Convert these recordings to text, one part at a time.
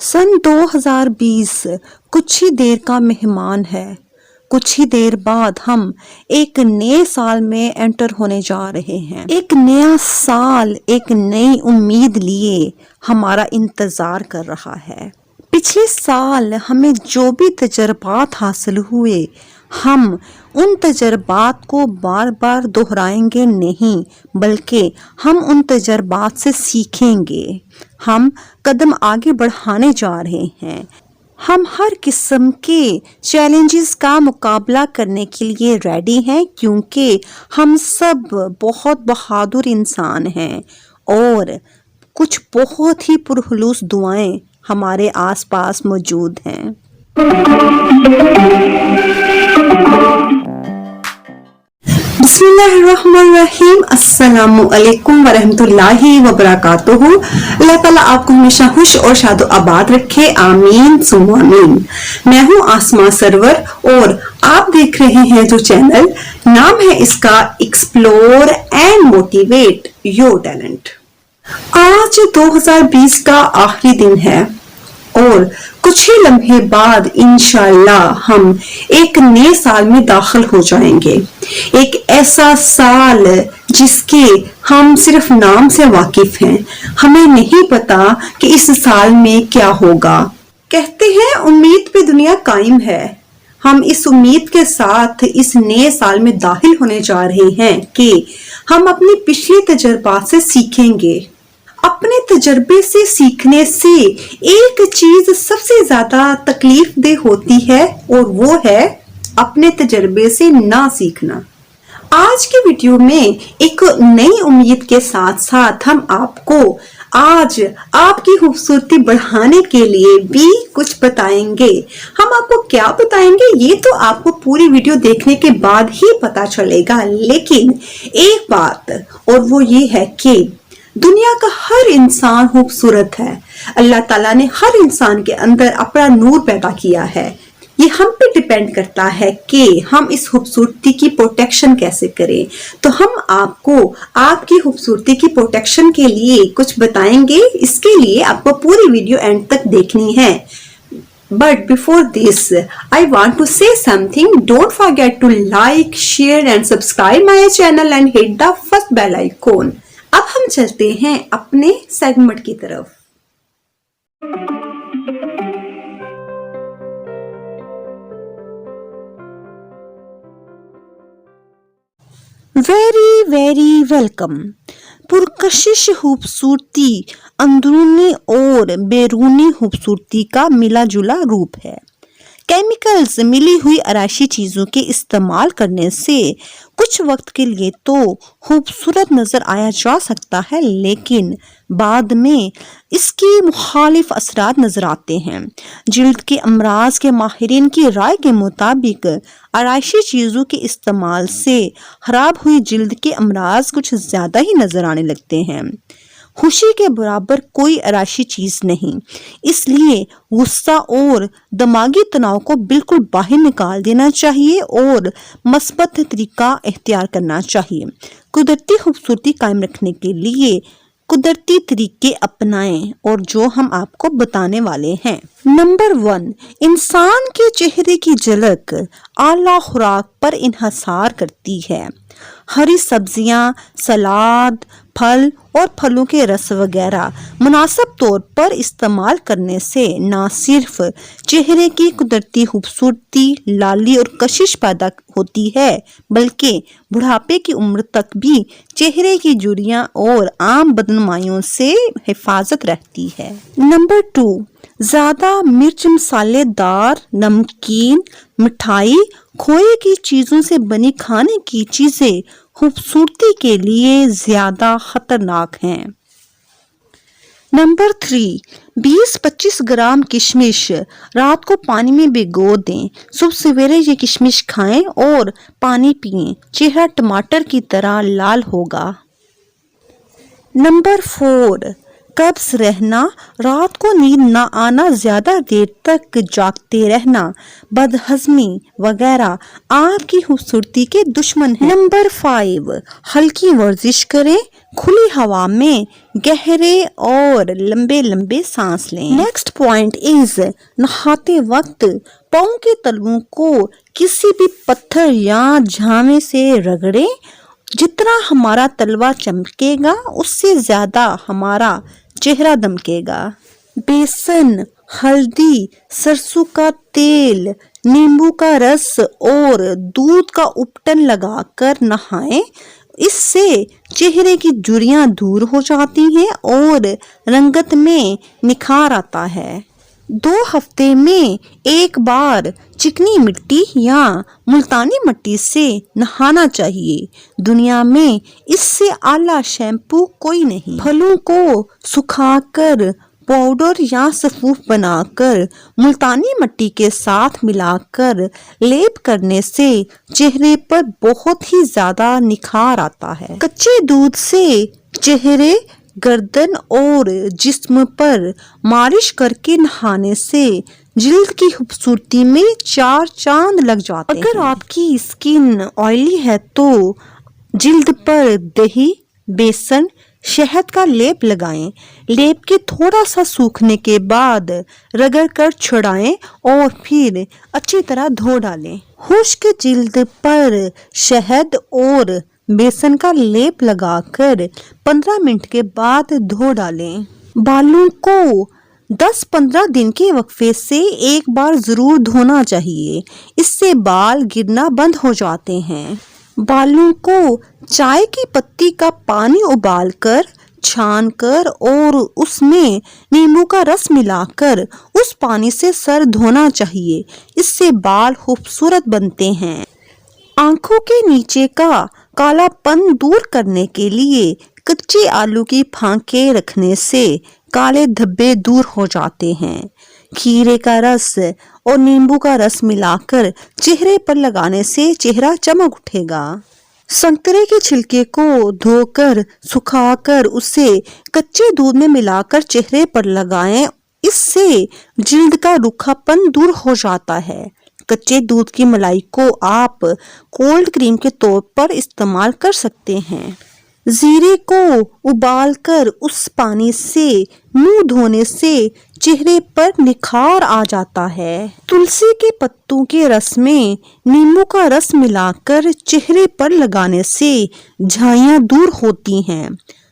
सन 2020 कुछ ही देर का मेहमान है। कुछ ही देर बाद हम एक नए साल में एंटर होने जा रहे हैं। एक नया साल एक नई उम्मीद लिए हमारा इंतजार कर रहा है। पिछले साल हमें जो भी तजर्बात हासिल हुए, हम उन तजर्बात को बार बार दोहराएंगे नहीं, बल्कि हम उन तजर्बात से सीखेंगे। हम कदम आगे बढ़ाने जा रहे हैं। हम हर किस्म के चैलेंजेस का मुकाबला करने के लिए रेडी हैं, क्योंकि हम सब बहुत बहादुर इंसान हैं और कुछ बहुत ही पुरखलूस दुआएं हमारे आसपास मौजूद हैं। बिस्मिल्लाहिर्रहमानिर्रहीम। अस्सलामु अलैकुम वरहमतुल्लाहि वबरकातुहू। अल्लाह ताला आपको हमेशा खुश और शादो आबाद रखे, आमीन सुम्मा आमीन। मैं हूँ आसमा सरवर और आप देख रहे हैं जो चैनल, नाम है इसका explore and motivate your talent. आज 2020 का आखिरी दिन है और कुछ ही लम्हे बाद इंशाअल्लाह हम एक नए साल में दाखिल हो जाएंगे। एक ऐसा साल जिसके हम सिर्फ नाम से वाकिफ हैं। हमें नहीं पता कि इस साल में क्या होगा। कहते हैं उम्मीद पे दुनिया कायम है। हम इस उम्मीद के साथ इस नए साल में दाखिल होने जा रहे हैं कि हम अपनी पिछले तजर्बात से सीखेंगे। अपने तजर्बे से सीखने से एक चीज सबसे ज्यादा तकलीफ देह होती है और वो है अपने तजर्बे से ना सीखना। आज के वीडियो में एक नई उम्मीद के साथ साथ हम आपको आज आपकी खूबसूरती बढ़ाने के लिए भी कुछ बताएंगे। हम आपको क्या बताएंगे ये तो आपको पूरी वीडियो देखने के बाद ही पता चलेगा, लेकिन एक बात और वो ये है कि दुनिया का हर इंसान खूबसूरत है। अल्लाह ताला ने हर इंसान के अंदर अपना नूर पैदा किया है। ये हम पे डिपेंड करता है कि हम इस खूबसूरती की प्रोटेक्शन कैसे करें। तो हम आपको आपकी खूबसूरती की प्रोटेक्शन के लिए कुछ बताएंगे। इसके लिए आपको पूरी वीडियो एंड तक देखनी है। But before this, I want to say something. Don't forget to like, share and subscribe my channel and hit the first bell icon. अब हम चलते हैं अपने सेगमेंट की तरफ। Very very welcome. पुरकशिश खूबसूरती अंदरूनी और बैरूनी खूबसूरती का मिला जुला रूप है। केमिकल्स मिली हुई आराइशी चीज़ों के इस्तेमाल करने से कुछ वक्त के लिए तो खूबसूरत नज़र आया जा सकता है, लेकिन बाद में इसकी मुखालिफ असरात नज़र आते हैं। जिल्द के अमराज के माहिरीन की राय के मुताबिक आराइशी चीज़ों के इस्तेमाल से खराब हुई जिल्द के अमराज कुछ ज़्यादा ही नज़र आने लगते हैं। खुशी के बराबर कोई आराइशी चीज़ नहीं, इसलिए गुस्सा और दिमागी तनाव को बिल्कुल बाहर निकाल देना चाहिए और मस्बत तरीका इख्तियार करना चाहिए। कुदरती खूबसूरती कायम रखने के लिए कुदरती तरीके अपनाएं और जो हम आपको बताने वाले हैं। नंबर 1, इंसान के चेहरे की झलक आला खुराक पर इन्हसार करती है। हरी सब्जियां, सलाद, फल और फलों के रस वगैरह मुनासिब तौर पर इस्तेमाल करने से न सिर्फ चेहरे की कुदरती खूबसूरती, लाली और कशिश पैदा होती है, बल्कि बुढ़ापे की उम्र तक भी चेहरे की झुर्रियां और आम बदनुमाइयों से हिफाजत रहती है। नंबर 2, ज्यादा मिर्च मसालेदार, नमकीन, मिठाई, खोए की चीजों से बनी खाने की चीजें खूबसूरती के लिए ज्यादा खतरनाक हैं। नंबर 3, 20-25 ग्राम किशमिश रात को पानी में भिगो दें। सुबह सवेरे ये किशमिश खाएं और पानी पिएं। चेहरा टमाटर की तरह लाल होगा। नंबर 4, कब्ज रहना, रात को नींद न आना, ज्यादा देर तक जागते रहना, बदहजमी वगैरह आपकी खूबसूरती के दुश्मन हैं। नंबर 5, हल्की वर्जिश करें, खुली हवा में गहरे और लंबे लंबे सांस लें। नेक्स्ट पॉइंट इज नहाते वक्त पाँव के तलवों को किसी भी पत्थर या झामे से रगड़ें। जितना हमारा तलवा चमकेगा उससे ज्यादा हमारा चेहरा दमकेगा। बेसन, हल्दी, सरसों का तेल, नींबू का रस और दूध का उपटन लगाकर नहाएं। इससे चेहरे की झुर्रियां दूर हो जाती हैं और रंगत में निखार आता है। 2 हफ्ते में एक बार चिकनी मिट्टी या मुल्तानी मिट्टी से नहाना चाहिए। दुनिया में इससे आला शैम्पू कोई नहीं। फलों को सुखाकर पाउडर या सफूफ बनाकर मुल्तानी मिट्टी के साथ मिलाकर लेप करने से चेहरे पर बहुत ही ज्यादा निखार आता है। कच्चे दूध से चेहरे, गर्दन और जिस्म पर मालिश करके नहाने से जिल्द की खूबसूरती में 4 चांद लग जाते हैं। अगर आपकी स्किन ऑयली है तो जिल्द पर दही, बेसन, शहद का लेप लगाएं। लेप के थोड़ा सा सूखने के बाद रगड़ कर छुड़ाएं और फिर अच्छी तरह धो डालें। खुश्क जिल्द पर शहद और बेसन का लेप लगाकर 15 मिनट के बाद धो डालें। बालों को 10-15 दिन के वक्फे से एक बार जरूर धोना चाहिए। इससे बाल गिरना बंद हो जाते हैं। बालों को चाय की पत्ती का पानी उबालकर, छानकर और उसमें नींबू का रस मिलाकर उस पानी से सर धोना चाहिए। इससे बाल खूबसूरत बनते हैं। आंखों के नीचे का कालापन दूर करने के लिए कच्चे आलू की फांके रखने से काले धब्बे दूर हो जाते हैं। खीरे का रस और नींबू का रस मिलाकर चेहरे पर लगाने से चेहरा चमक उठेगा। संतरे के छिलके को धोकर सुखाकर उसे कच्चे दूध में मिलाकर चेहरे पर लगाएं। इससे जिल्द का रूखापन दूर हो जाता है। कच्चे दूध की मलाई को आप कोल्ड क्रीम के तौर पर इस्तेमाल कर सकते हैं। जीरे को उबालकर उस पानी से मुंह धोने से चेहरे पर निखार आ जाता है। तुलसी के पत्तों के रस में नींबू का रस मिलाकर चेहरे पर लगाने से झाइयां दूर होती हैं।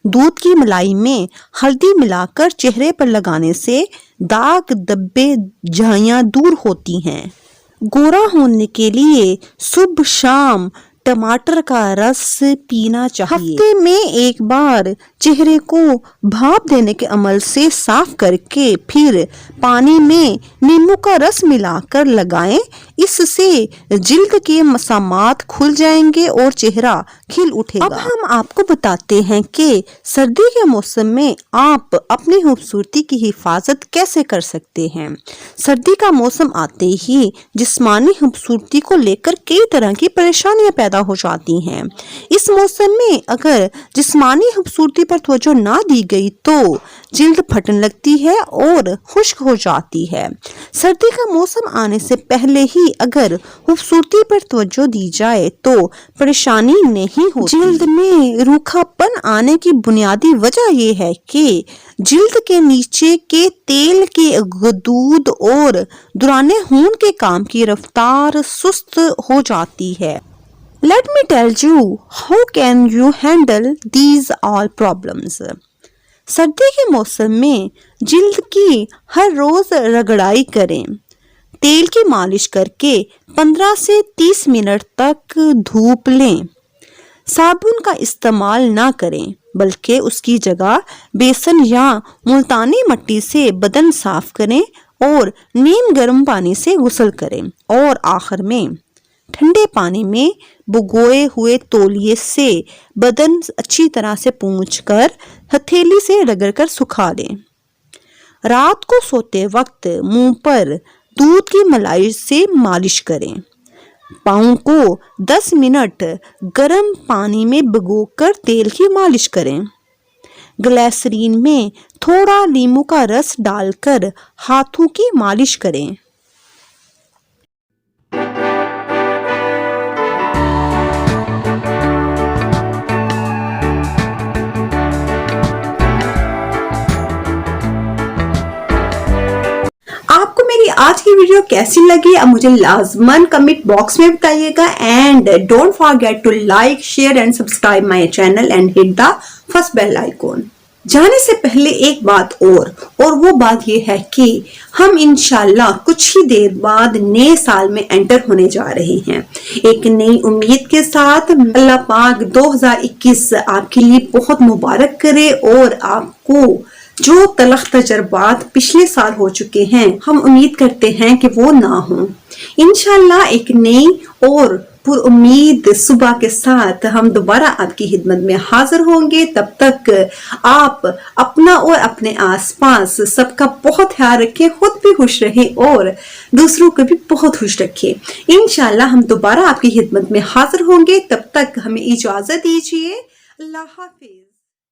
दूध की मलाई में हल्दी मिलाकर चेहरे पर लगाने से दाग, धब्बे, झाइयां दूर होती हैं। गोरा होने के लिए सुबह शाम टमाटर का रस पीना चाहिए। हफ्ते में एक बार चेहरे को भाप देने के अमल से साफ करके फिर पानी में नींबू का रस मिलाकर लगाएं। इससे जिल्द के मसामात खुल जाएंगे और चेहरा खिल उठेगा। अब हम आपको बताते हैं कि सर्दी के मौसम में आप अपनी खूबसूरती की हिफाजत कैसे कर सकते हैं। सर्दी का मौसम आते ही जिस्मानी खूबसूरती को लेकर कई तरह की परेशानियां पैदा हो जाती हैं। इस मौसम में अगर जिस्मानी खूबसूरती पर तवज्जो ना दी गई तो जिल्द फटने लगती है और खुश्क हो जाती है। सर्दी का मौसम आने से पहले ही अगर खूबसूरती पर तवज्जो दी जाए तो परेशानी नहीं होती। जिल्द में रूखापन आने की बुनियादी वजह यह है कि जिल्द के नीचे के तेल के गदूद और दुराने खून के काम की रफ्तार सुस्त हो जाती है। Let me tell you how can you handle these all problems. सर्दी के मौसम में जिल्द की हर रोज रगड़ाई करें। तेल की मालिश करके 15 से 30 मिनट तक धूप लें। साबुन का इस्तेमाल ना करें बल्कि उसकी जगह बेसन या मुल्तानी मिट्टी से बदन साफ करें और नीम गर्म पानी से गुस्ल करें। और आखिर में ठंडे पानी में भिगोए हुए तौलिए से बदन अच्छी तरह से पोंछकर हथेली से रगड़कर सुखा लें। रात को सोते वक्त मुंह पर दूध की मलाई से मालिश करें। पाँव को 10 मिनट गर्म पानी में भिगोकर तेल की मालिश करें। ग्लिसरीन में थोड़ा नींबू का रस डालकर हाथों की मालिश करें। ویڈیو کیسی لگی اب مجھے لازماً کمنٹ باکس میں بتائیے گا and don't forget to like share and subscribe my channel and hit the first bell icon. جانے سے پہلے ایک بات اور وہ بات یہ ہے کہ ہم انشاءاللہ کچھ ہی دیر بعد نئے سال میں انٹر ہونے جا رہے ہیں، ایک نئی امید کے ساتھ۔ اللہ پاک 2021 آپ کے لیے بہت مبارک کرے اور آپ کو جو تلخ تجربات پچھلے سال ہو چکے ہیں ہم امید کرتے ہیں کہ وہ نہ ہوں۔ انشاءاللہ ایک نئی اور پر امید صبح کے ساتھ ہم دوبارہ آپ کی خدمت میں حاضر ہوں گے۔ تب تک آپ اپنا اور اپنے آس پاس سب کا بہت خیال رکھیں، خود بھی خوش رہیں اور دوسروں کو بھی بہت خوش رکھیں۔ انشاءاللہ ہم دوبارہ آپ کی خدمت میں حاضر ہوں گے، تب تک ہمیں اجازت دیجیے۔ اللہ حافظ۔